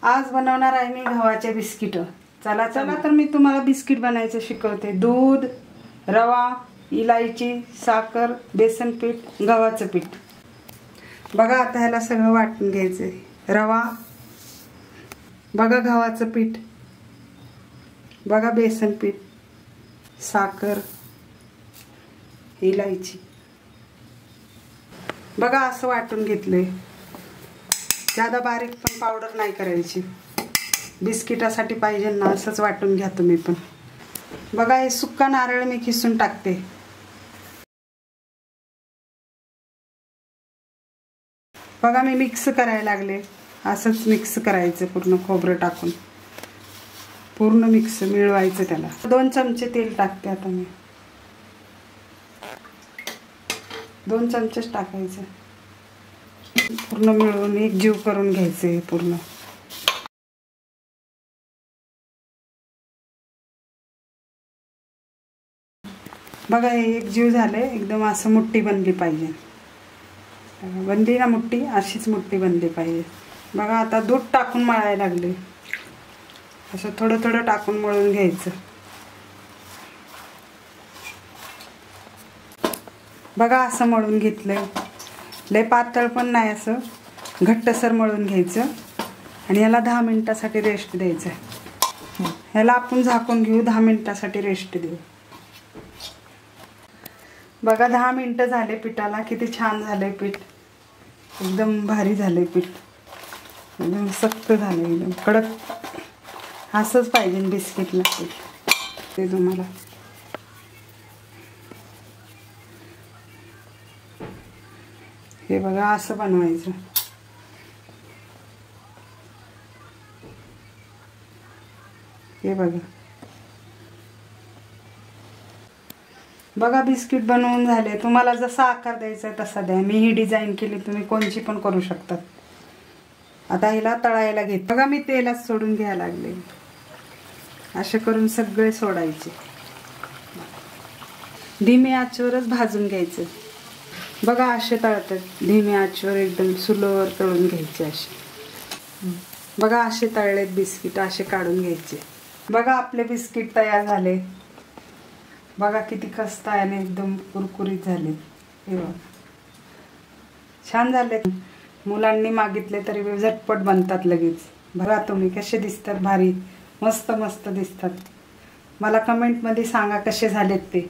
आज बनवणार आहे मी गव्हाचे बिस्किट। चला तर मी तुम्हाला बिस्किट बनायचं शिकवते। दूध, रवा, इलायची, साखर, बेसन पीठ, गव्हाचं पीठ। बघा आता ह्याला सगळं वाटून घ्यायचंय। रवा, बघा गव्हाचं पीठ, बघा बेसन पीठ, साखर, इलायची, बघा असं वाटून घेतलंय। ज्यादा बारीक पण पावडर नाही करायची, बिस्किटासाठी पाहिजे ना असंच वाटून घ्या तुम्ही पण। बघा हे सुक्का नारळ मी खिसून टाकते। बघा मी मिक्स करायला लागले। असंच मिक्स करायचं पूर्ण खोबरं टाकून, पूर्ण मिक्स मिळवायचं त्याला। 2 चमचे तेल टाकते आता मी, 2 चमचेच टाकायचं। पूर्ण मिळवून एक जीव करून घ्यायचे पूर्ण। बघा हे एक जीव झाले, एकदम असं मुठ्ठी बनली पाहिजे। बनली ना मुठ्ठी, अशीच मुठ्ठी बनली पाहिजे। बघा आता दूध टाकून मळायला लागले। असं थोडं थोडं टाकून मळून घ्यायचं। बघा असं मळून घेतलंय। लय पातळ पण नाही, असं घट्टसर मळून घ्यायचं आणि याला 10 मिनिटासाठी रेस्ट द्यायचं। ह्याला आपण झाकून घेऊ, 10 मिनिटासाठी रेस्ट देऊ। बघा 10 मिनिटं झाले पिठाला। किती छान झालंय पीठ, एकदम भारी झालंय पीठ, एकदम सख्त झालंय, एकदम कडक। असंच पाहिजे बिस्किटला पीठ ते तुम्हाला। हे बघा असं बनवायचं। हे बघा, बघा बिस्किट बनवून झाले। तुम्हाला जसा आकार द्यायचा आहे तसा द्या। मी ही डिझाइन केली, तुम्ही कोणची पण करू शकता। आता हिला तळायला घेत। बघा मी तेलात सोडून घ्यायला लागले। असे करून सगळे सोडायचे। धीमी आचेवरच भाजून घ्यायचं। बघा असे तळतात, धीमी आचेवर एकदम सुलोवर तळून घ्यायचे असे। बघा असे तळलेत बिस्किट, असे काढून घ्यायचे। बघा आपले बिस्किट तयार झाले। बघा किती खस्ता आणि एकदम कुरकुरीत झाले। हे बघा छान झाले। मुलांनी मागितले तरी झटपट बनतात लगेच। बघा तुम्ही कसे दिसतात, भारी मस्त मस्त दिसतात। मला कमेंट मध्ये सांगा कसे झालेत ते।